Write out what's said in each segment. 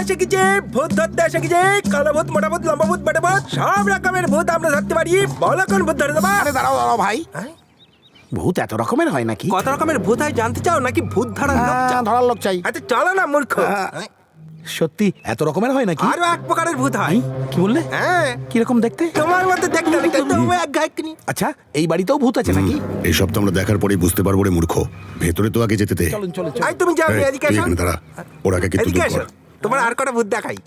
এসে গেছে, ভূত ধরতে এসে গেছে। কালো ভূত, মোটা ভূত, লম্বা ভূত, বেটা ভূত, সব রকমের ভূত আমরা ধরতে পারি। বলো কোন ভূত ধরে দেবা? আরে দাঁড়াও দাঁড়াও ভাই, হ্যাঁ? ভূত এত রকমের হয় নাকি? কত রকমের ভূত হয় জানতে চাও নাকি ভূত ধরার লোক চাও? ধরার লোক চাই। আচ্ছা চলো না মূর্খ। হ্যাঁ। সত্যি এত রকমের হয় নাকি? আরো এক প্রকারের ভূত হয়। কি বললে? হ্যাঁ, কিরকম দেখতে? তোমার মতো দেখতে না, কিন্তু এক গায়কনি। আচ্ছা, এই বাড়িতেও ভূত আছে নাকি? এইসব তো আমরা দেখার পরেই বুঝতে পারবো রে মূর্খ। ভেতরে তো আগে যেতে দে। চলুন চলুন আই তুমি যাও, এই, এদিকে তুই এসো। এখানে দাঁড়া, ওরা আগে একটু এদিকে দূর এসো, কর। তোমার আর কটা ভূত দেখাই।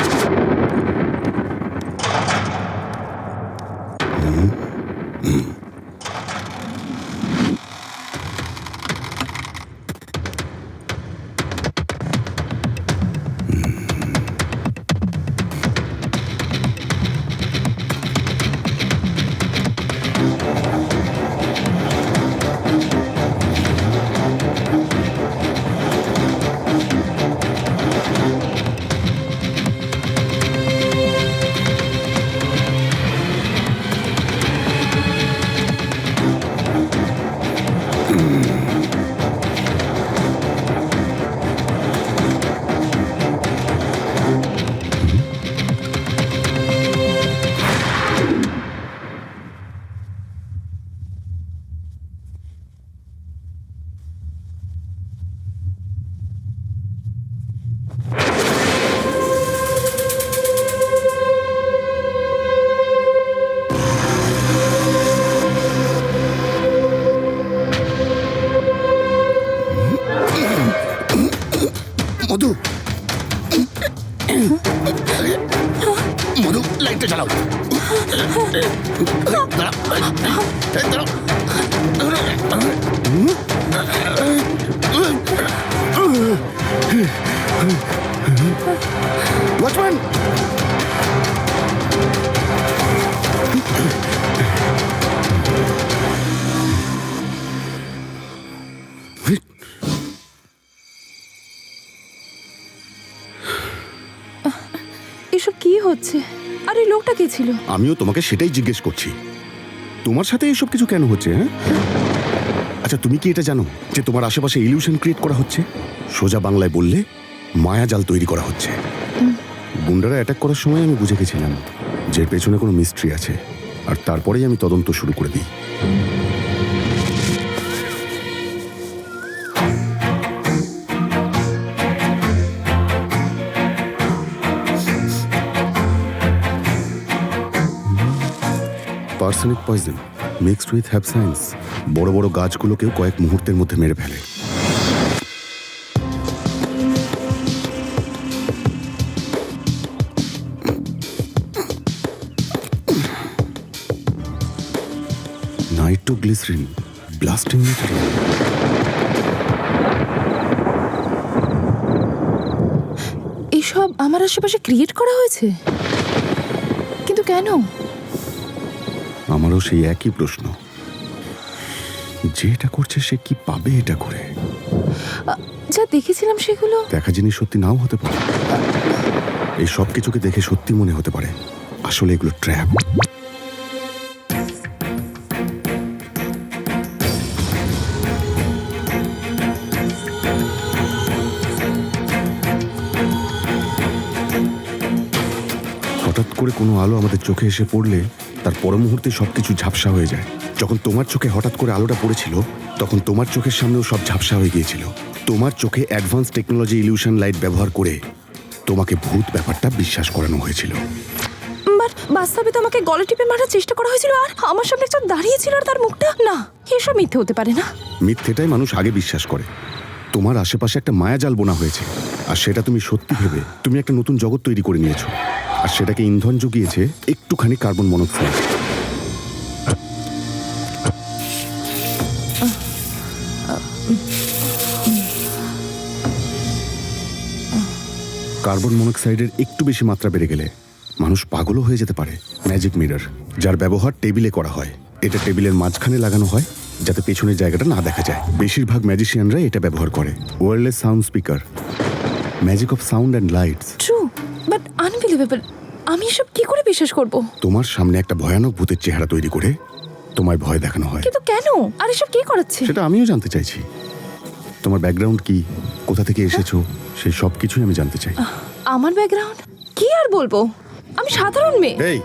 মধু, মধু, লাইটটা জ্বালাও। দাঁড়াও, দাঁড়াও। ওয়াচম্যান! এসব কি হচ্ছে? আরে লোকটা কে ছিল? আমিও তোমাকে সেটাই জিজ্ঞেস করছি, তোমার সাথে এসব কিছু কেন হচ্ছে? হ্যাঁ, আচ্ছা তুমি কি এটা জানো যে তোমার আশেপাশে ইলিউশন ক্রিয়েট করা হচ্ছে? সোজা বাংলায় বললে মায়াজাল তৈরি করা হচ্ছে। গুন্ডারা অ্যাটাক করার সময় আমি বুঝে গেছিলাম যে এর পেছনে কোনো মিস্ট্রি আছে, আর তারপরেই আমি তদন্ত শুরু করে দিই। পার্সনিক পয়জন মিক্সড উইথ হ্যাপসাইন্স বড় বড় গাছগুলোকেও কয়েক মুহূর্তের মধ্যে মেরে ফেলে। Nitroglycerine blasting material. এসব আমার আশেপাশে ক্রিয়েট করা হয়েছে, কিন্তু কেন? আমারও সেই একই প্রশ্ন, যে এটা করছে সে কি পাবে এটা করে? যা দেখেছিলাম সেগুলো দেখা জিনিস সত্যি নাও হতে পারে। এই সব কিছুকে দেখে সত্যি মনে হতে পারে আসলে এগুলো ট্র্যাপ। হঠাৎ করে কোনো আলো আমাদের চোখে এসে পড়লে তার পর মুহূর্তে সবকিছু ঝাপসা হয়ে যায়। যখন তোমার চোখে হঠাৎ করে আলোটা পড়েছিল তখন তোমার চোখের সামনেও সব ঝাপসা হয়ে গিয়েছিল। তোমার চোখে অ্যাডভান্স টেকনোলজি ইলিউশন লাইট ব্যবহার করে তোমাকে ভূত ব্যাপারটা বিশ্বাস করানো হয়েছিল। বাট বাস্তবে তো আমাকে গলা টিপে মারার চেষ্টা করা হয়েছিল, আর আমার সামনে একজন দাঁড়িয়ে ছিল আর তার মুখটা না। এসব মিথ্যে হতে পারে না। মিথ্যেটাই মানুষ আগে বিশ্বাস করে। তোমার আশেপাশে একটা মায়াজাল বোনা হয়েছে, আর সেটা তুমি সত্যি ভেবে তুমি একটা নতুন জগৎ তৈরি করে নিয়েছো, আর সেটাকে ইন্ধন জুগিয়েছে একটুখানি কার্বন মনোক্সাইড। কার্বন মনোক্সাইডের একটু বেশি মাত্রা বেড়ে গেলে মানুষ পাগলও হয়ে যেতে পারে। ম্যাজিক মিরর, যার ব্যবহার টেবিলে করা হয়, এটা টেবিলের মাঝখানে লাগানো হয় যাতে পেছনের জায়গাটা না দেখা যায়। বেশিরভাগ ম্যাজিশিয়ানরা এটা ব্যবহার করে। Wireless sound speaker, magic of sound and lights. True, but unbelievable. আমি এসব কি করে বিশ্বাস করব? তোমার সামনে একটা ভয়ানক ভূতের চেহারা তৈরি করে তোমায় ভয় দেখানো হয়। কিন্তু কেন? আর এসব কে করাচ্ছে? সেটা আমিও জানতে চাইছি। তোমার ব্যাকগ্রাউন্ড কি, কোথা থেকে এসেছো, সেই সব কিছুই আমি জানতে চাই। আমার ব্যাকগ্রাউন্ড কি আর বলবো, আমি সাধারণ মেয়ে। এই,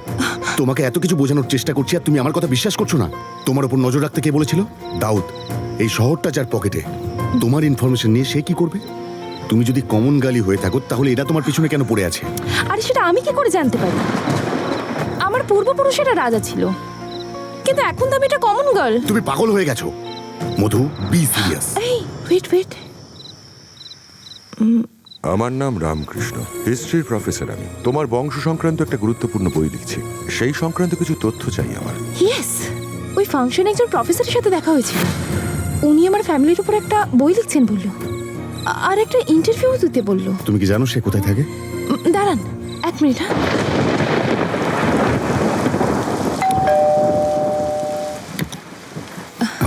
তোমাকে এত কিছু বোঝানোর চেষ্টা করছি আর তুমি আমার কথা বিশ্বাস করছো না? তোমার উপর নজর রাখতে কে বলেছিল? দাউদ। এই শহরটা যার পকেটে, তোমার ইনফরমেশন নিয়ে সে কি করবে? তুমি যদি কমন গালি হয়ে থাকো তাহলে এটা তোমার পিছনে কেন পড়ে আছে? আরে সেটা আমি কি করে জানতে পারি? আমার পূর্বপুরুষেরা রাজা ছিল, কিন্তু এখন তো আমি এটা কমন গার্ল। তুমি পাগল হয়ে গেছো মধু, বি সিরিয়াস। এই ওয়েট, আমার নাম রামকৃষ্ণ, হিস্ট্রির প্রফেসর। আমি তোমার বংশ সংক্রান্ত একটা গুরুত্বপূর্ণ বই লিখছি, সেই সংক্রান্ত কিছু তথ্য চাই আমার। ইয়েস, ওই ফাংশনে একজন প্রফেসরের সাথে দেখা হয়েছিল। উনি আমার ফ্যামিলির উপর একটা বই লিখছেন বললো, আর একটা ইন্টারভিউ দিতে বললো। তুমি কি জানো সে কোথায় থাকে? দাঁড়ান 1 মিনিট।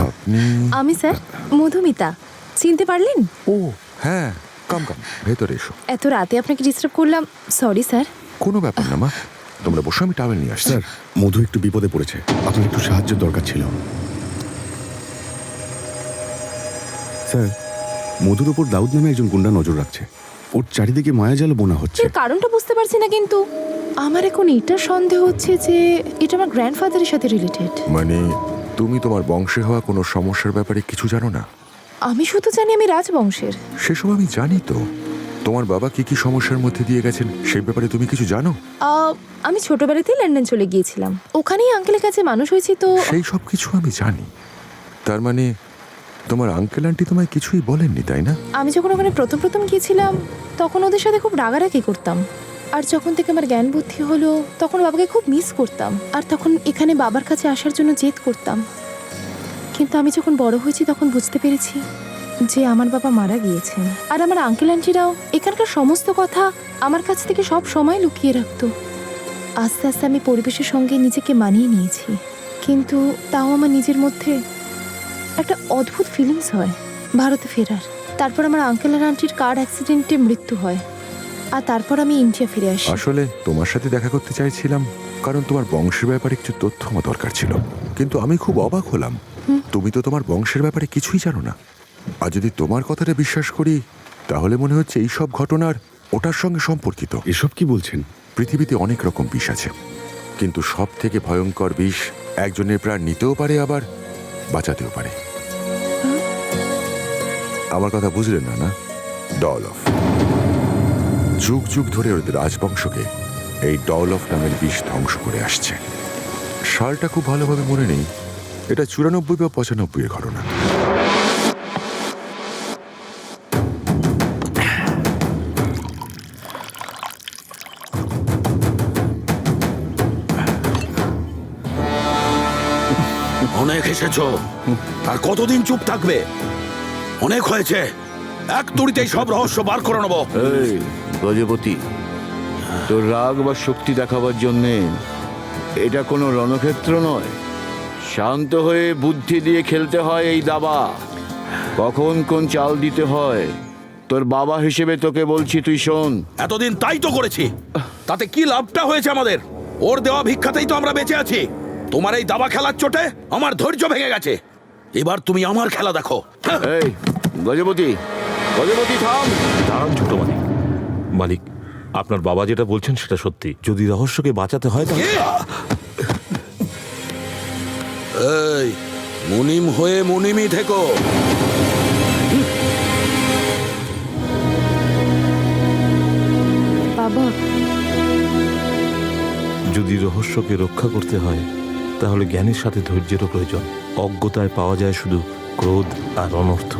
আপনি? আমি স্যার মধুমিতা, চিনতে পারলেন? ও হ্যাঁ, কাম ভেতরে এসো। এত রাতে আপনাকে ডিস্টার্ব করলাম, সরি স্যার। কোনো ব্যাপার না মা, তোমরা বসো, আমি টাওয়েল নিয়ে আসছি। স্যার, মধু একটু বিপদে পড়েছে, আপনার একটু সাহায্যের দরকার ছিল। স্যার, মধুর ওপর দাউদ নামে একজন গুন্ডা নজর রাখছে। ওর চারিদিকে মায়াজাল বোনা হচ্ছে। এর কারণটা বুঝতে পারছি না, কিন্তু আমার এখন এটা সন্দেহ হচ্ছে যে এটা আমার গ্র্যান্ডফাদারের সাথে রিলেটেড। মানে তুমি তোমার বংশে হওয়া কোনো সমস্যার ব্যাপারে কিছু জানো না? আমি শুধু জানি আমি রাজবংশের। সেসব আমি জানি তো। তোমার বাবা কি কি সমস্যার মধ্যে দিয়ে গেছেন সেই ব্যাপারে তুমি কিছু জানো? আমি ছোটবেলাতেই লন্ডন চলে গিয়েছিলাম, ওখানেই আঙ্কেলের কাছে মানুষ হয়েছি তো। সেই সব কিছু আমি জানি। তার মানে তোমার আঙ্কেল আন্টি তোমায় কিছুই বলেননি, তাই না? আমি যখন ওখানে প্রথম গিয়েছিলাম তখন ওদের সাথে খুব রাগারাগি করতাম, আর যখন থেকে আমার জ্ঞান বুদ্ধি হলো তখন বাবাকে খুব মিস করতাম, আর তখন এখানে বাবার কাছে আসার জন্য জেদ করতাম। কিন্তু আমি যখন বড় হয়েছি তখন বুঝতে পেরেছি যে আমার বাবা মারা গিয়েছেন, আর আমার আঙ্কেল আন্টিরাও এখানকার সমস্ত কথা আমার কাছ থেকে সব সময় লুকিয়ে রাখতো। আস্তে আস্তে আমি পরিবেশের সঙ্গে নিজেকে মানিয়ে নিয়েছি, কিন্তু তাও আমার নিজের মধ্যে একটা অদ্ভুত ফিলিংস হয় ভারতে ফেরার। তারপর আমার আঙ্কেল আর আন্টির কার অ্যাক্সিডেন্টে মৃত্যু হয়, আর তারপর আমি ইন্ডিয়া ফিরে আসি। আসলে তোমার সাথে দেখা করতে চাইছিলাম কারণ তোমার বংশের ব্যাপারে কিছু তথ্য আমার দরকার ছিল, কিন্তু আমি খুব অবাক হলাম। তুমি তো তোমার বংশের ব্যাপারে কিছুই জানো না। আর যদি তোমার কথাটা বিশ্বাস করি তাহলে মনে হচ্ছে এই সব ঘটনার ওটার সঙ্গে সম্পর্কিত। এসব কি বলছেন? পৃথিবীতে অনেক রকম বিষ আছে, কিন্তু সব থেকে ভয়ঙ্কর বিষ একজনের প্রাণ নিতেও পারে আবার বাঁচাতেও পারে। আমার কথা বুঝলেন না? না, ডলফ। যুগ যুগ ধরে ওদের রাজবংশকে এই ডলফ নামের বিষ ধ্বংস করে আসছে। সালটা খুব ভালোভাবে মনে নেই, এটা 94 বা 95 এর ঘটনা। অনেক এসেছো, আর কতদিন চুপ থাকবে? অনেক হয়েছে, এক তুড়িতেই সব রহস্য বার করে নেবো। এই গজপতি, তোর রাগ বা শক্তি দেখাবার জন্যে এটা কোনো রণক্ষেত্র নয়। শান্ত হয়ে বুদ্ধি দিয়ে খেলতে হয় এই দাবা। কখন কোন চাল দিতে হয় তোর বাবা হিসেবে তোকে বলছি, তুই শোন। এতদিন তাই তো করেছি, তাতে কি লাভটা হয়েছে আমাদের? ওর দেওয়া ভিক্ষাতেই তো আমরা বেঁচে আছি। তোমার এই দাবা খেলার চোটে আমার ধৈর্য ভেঙে গেছে। এবার তুমি আমার খেলা দেখো। এই গজপতি, গজপতি থাম। দাঁড়ান ছোট মালিক। মালিক, আপনার বাবা যেটা বলছেন সেটা সত্যি। যদি রহস্যকে বাঁচাতে হয় তাহলে এই মুনিম হয়ে মুনিমই থেকো। বাবা, যদি রহস্যকে রক্ষা করতে হয় তাহলে জ্ঞানের সাথে ধৈর্যেরও প্রয়োজন। অজ্ঞতায় পাওয়া যায় শুধু ক্রোধ আর অনর্থ।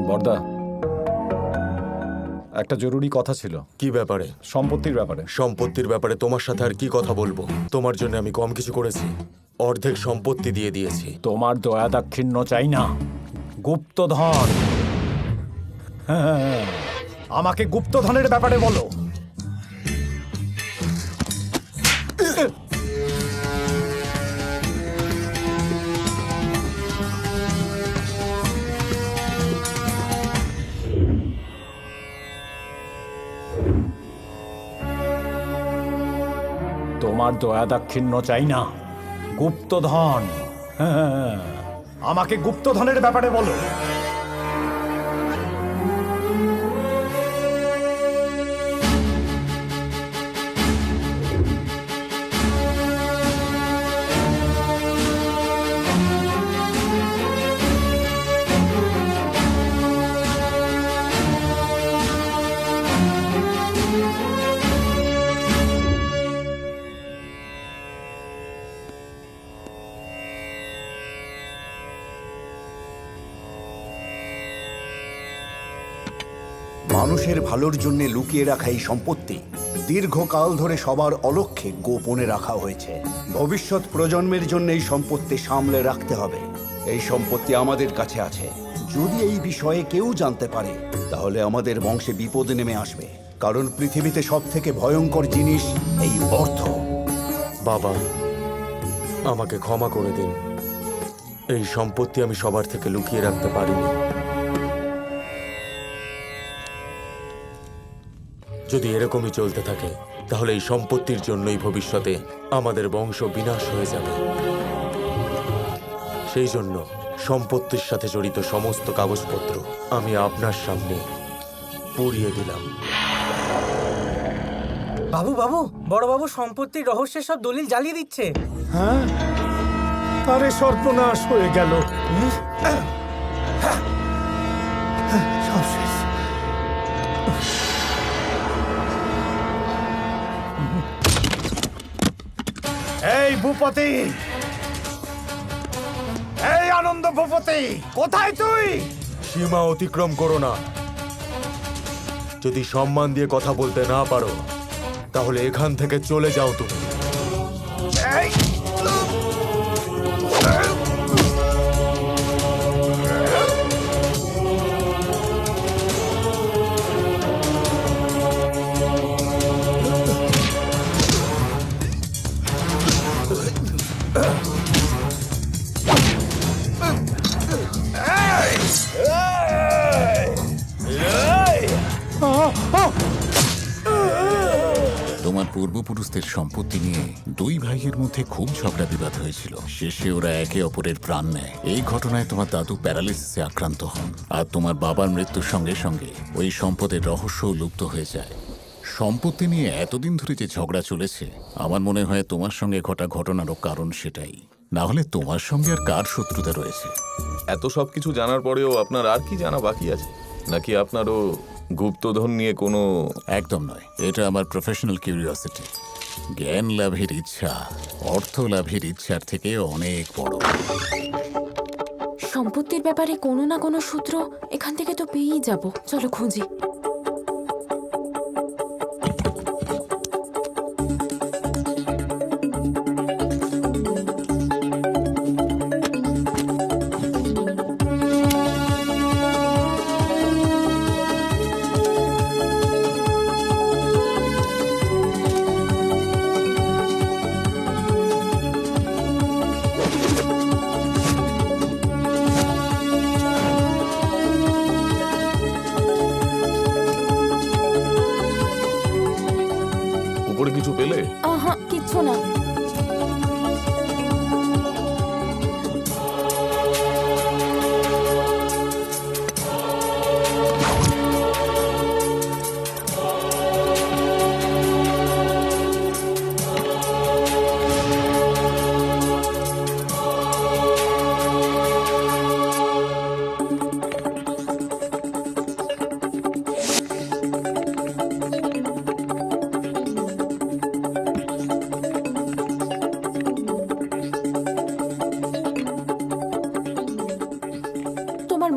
বর্দা, একটা জরুরি কথা ছিল। কি ব্যাপারে? সম্পত্তির ব্যাপারে। সম্পত্তির ব্যাপারে তোমার সাথে আর কি কথা বলবো? তোমার জন্য আমি কম কিছু করেছি? অর্ধেক সম্পত্তি দিয়ে দিয়েছি। তোমার দয়া দাক্ষিণ্য চাই না, গুপ্তধন। হ্যাঁ, আমাকে গুপ্তধনের ব্যাপারে বলো। তোমার দয়া দাক্ষিণ্য চাই না, গুপ্তধন। হ্যাঁ, আমাকে গুপ্তধনের ব্যাপারে বলো। মানুষের ভালোর জন্য লুকিয়ে রাখা এই সম্পত্তি দীর্ঘকাল ধরে সবার অলক্ষ্যে গোপনে রাখা হয়েছে। ভবিষ্যৎ প্রজন্মের জন্য এই সম্পত্তি সামলে রাখতে হবে। এই সম্পত্তি আমাদের কাছে আছে। যদি এই বিষয়ে কেউ জানতে পারে তাহলে আমাদের বংশে বিপদ নেমে আসবে, কারণ পৃথিবীতে সব থেকে ভয়ঙ্কর জিনিস এই অর্থ। বাবা, আমাকে ক্ষমা করে দিন। এই সম্পত্তি আমি সবার থেকে লুকিয়ে রাখতে পারিনি। যদি এরকমই চলতে থাকে তাহলে এই সম্পত্তির জন্যই ভবিষ্যতে আমাদের বংশ বিনাশ হয়ে যাবে। সেই জন্য সম্পত্তির সাথে জড়িত সমস্ত কাগজপত্র আমি আপনার সামনে পুড়িয়ে দিলাম। বাবু বাবু, বড় বাবু সম্পত্তির রহস্যের সব দলিল জ্বালিয়ে দিচ্ছে। হ্যাঁ, আরে সর্বনাশ হয়ে গেল। সব শেষ। এই ভূপতি, এই আনন্দ ভূপতি, কোথায় তুই? সীমা অতিক্রম করো না। যদি সম্মান দিয়ে কথা বলতে না পারো তাহলে এখান থেকে চলে যাও তুমি। এই তোমার পূর্বপুরুষদের সম্পত্তি নিয়ে দুই ভাইয়ের মধ্যে খুব ঝগড়া বিবাদ হয়েছিল। শেষে ওরা একে অপরের প্রাণ নেয়। এই ঘটনায় তোমার দাদু প্যারালিসিসে আক্রান্ত হন, আর তোমার বাবার মৃত্যুর সঙ্গে সঙ্গে ওই সম্পদের রহস্যও লুপ্ত হয়ে যায়। সম্পত্তি নিয়ে এতদিন ধরে যে ঝগড়া চলেছে, আমার মনে হয় তোমার সঙ্গে ঘটা ঘটনারও কারণ সেটাই। না হলে তোমার সঙ্গে আর কার শত্রুতা রয়েছে? এত সব কিছু জানার পরেও আপনার আর কি জানা বাকি আছে? নাকি আপনারও গুপ্তধন নিয়ে কোনো... একদম নয়, এটা আমার প্রফেশনাল কিউরিওসিটি। জ্ঞান লাভের ইচ্ছা অর্থ লাভের ইচ্ছার থেকে অনেক বড়। সম্পত্তির ব্যাপারে কোনো না কোনো সূত্র এখান থেকে তো পেয়েই যাব। চলো খুঁজি। উপরে কিছু পেলে? আহা, কিচ্ছু না।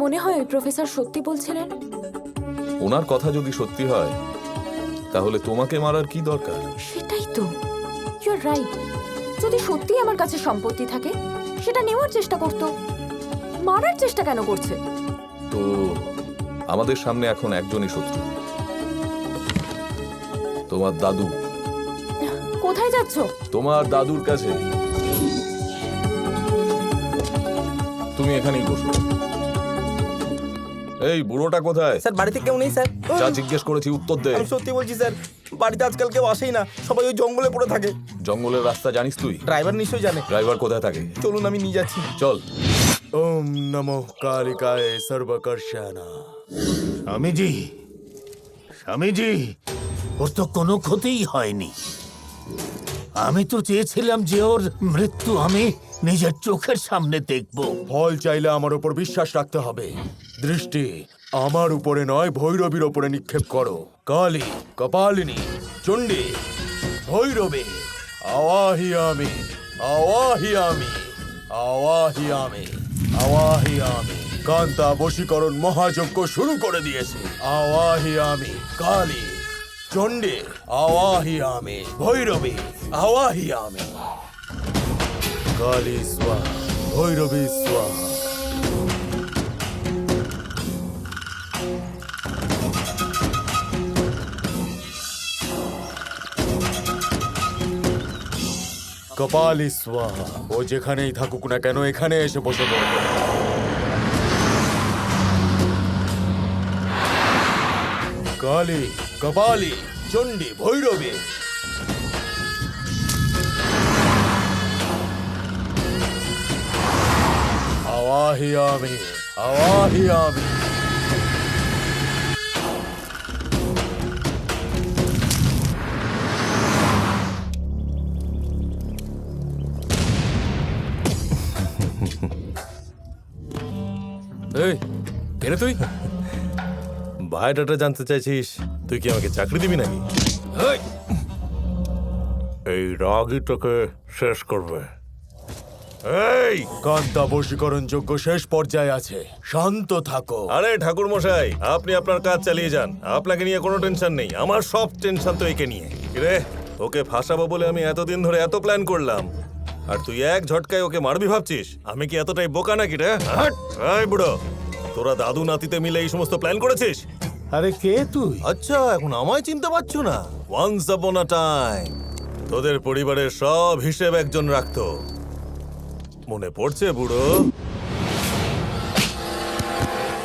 মনে হয় প্রফেসর সত্যি বলছিলেন? ওনার কথা যদি সত্যি হয় তাহলে তোমাকে মারার কি দরকার? সেটাই তো, ইউ আর রাইট। যদি সত্যি আমার কাছে সম্পত্তি থাকে সেটা নেওয়ার চেষ্টা করতো, মারার চেষ্টা কেন করছে? তো আমাদের সামনে এখন একজনই শত্রু, তোমার দাদু। কোথায় যাচ্ছ? তোমার দাদুর কাছে। তুমি এখানেই বসো। এই বুড়োটা কোথায়? স্যার বাড়িতে কেউ নেই স্যার। যা জিজ্ঞেস করেছি উত্তর দে। আমি সত্যি বলছি স্যার, বাড়িতে আজকাল কেউ আসেই না, সবাই ওই জঙ্গলে পড়ে থাকে। জঙ্গলের রাস্তা জানিস তুই? ড্রাইভার নিশ্চয়ই জানে। ড্রাইভার কোথায় থাকে? চলুন আমি নিয়ে যাচ্ছি। চল। ওম নমঃ কালিকায় সর্বকর্ষানা। স্বামীজি, স্বামীজি, ওর তো কোনো ক্ষতিই হয়নি। আমি তো চেয়েছিলাম যে ওর মৃত্যু আমি নিজের চোখের সামনে দেখব। ফল চাইলে আমার উপর বিশ্বাস রাখতে হবে। দৃষ্টি আমার উপরে নয়, ভৈরবীর উপরে নিক্ষেপ করো। কালী, কপালিনী, চণ্ডী, ভৈরবী, আওয়াহিয়ামি, আওয়াহিয়ামি, আওয়াহিয়ামি, আওয়াহিয়ামি। কান্তা বশীকরণ মহাযজ্ঞ শুরু করে দিয়েছে। আওয়াহিয়ামি, কালী, চণ্ডী, আওয়াহিয়ামি, ভৈরবী, আওয়াহিয়ামি। কালী স্বাহা, ভৈরবী স্বাহা। কপালী স্বাহা। ও যেখানেই থাকুক না কেন এখানে এসে বসে পড়বে। কালী, কপালী, চণ্ডী, ভৈরবী। আওয়াহিয়ামি, আওয়াহিয়ামি। এই কেন তুই বায়োডাটা জানতে চাইছিস? তুই কি আমাকে চাকরি দিবি নাকি? এই রাগই তোকে শেষ করবে। এই কান্তা বশীকরণ যজ্ঞ শেষ পর্যায়ে আছে, শান্ত থাকো। আরে ঠাকুর মশাই, আপনি আপনার কাজ চালিয়ে যান, আপনাকে নিয়ে কোনো টেনশন নেই। আমার সব টেনশন তো একে নিয়ে। রে ওকে ফাঁসাবো বলে আমি এতদিন ধরে এত প্ল্যান করলাম, আর তুই এক ঝটকায় ওকে মারবি ভাবছিস? আমি কি এতটাই বোকা নাকি রে? হাট! এই বুড়ো, তোরা দাদু নাতিতে মিলে এই সমস্ত প্ল্যান করেছিস? আরে কে তুই? আচ্ছা, এখন আমায় চিনতে পারছো না? ওয়ান্স আপন আ টাইম তোদের পরিবারের সব হিসেব একজন রাখতো, মনে পড়ছে বুড়ো?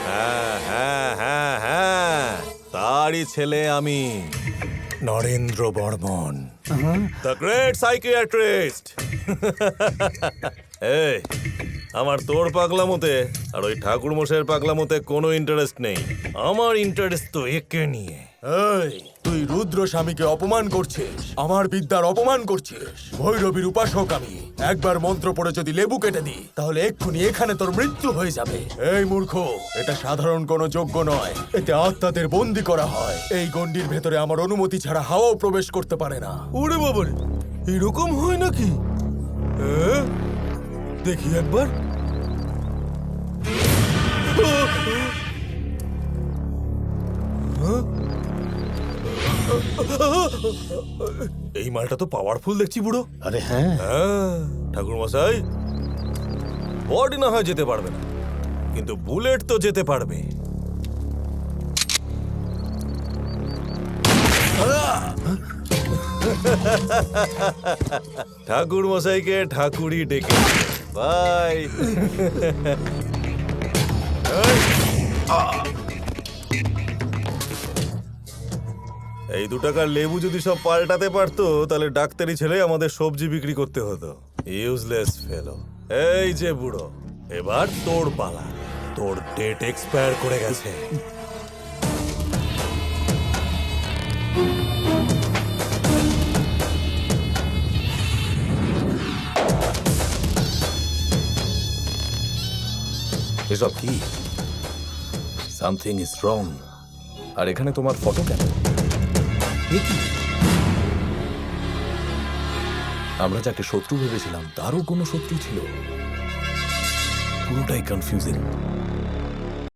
হ্যাঁ হ্যাঁ হ্যাঁ হ্যাঁ, তারই ছেলে আমি, Narendra Barman, the great psychiatrist. এই আমার তোর পাগলামোতে আর ওই ঠাকুর মশাইয়ের পাগলামোতে কোনো ইন্টারেস্ট নেই। আমার ইন্টারেস্ট তো একে নিয়ে। এই তুই রুদ্র স্বামীকে অপমান করছিস, আমার বিদ্যার অপমান করছিস। ভৈরবীর উপাসক আমি। একবার মন্ত্র পড়ে যদি লেবু কেটে দিই তাহলে এক্ষুনি এখানে তোর মৃত্যু হয়ে যাবে। এই মূর্খ, এটা সাধারণ কোনো যজ্ঞ নয়, এতে আত্মাদের বন্দি করা হয়। এই গণ্ডির ভেতরে আমার অনুমতি ছাড়া হাওয়াও প্রবেশ করতে পারে না। ওরে বাবারে, এরকম হয় নাকি? দেখি একবার। এই মালটা তো পাওয়ারফুল দেখছি বুড়ো। আরে হ্যাঁ, ঠাকুর মশাই, বডি না হয় যেতে পারবে না, কিন্তু বুলেট তো যেতে পারবে। ঠাকুর মশাইকে ঠাকুরই ডেকে বাই। এই 2 টাকার লেবু যদি সব পাল্টাতে পারতো তাহলে ডাক্তারি ছেলে আমাদের সবজি বিক্রি করতে হতো। ইউজলেস ফেলো। এই যে বুড়ো, এবার তোর পালা। তোর ডেট এক্সপায়ার করে গেছে। এসব কি? Something is wrong. আর এখানে তোমার ফটো কেন? আমরা যাকে শত্রু ভেবেছিলাম তারও কোনো শত্রু ছিল। পুরোটাই কনফিউজিং।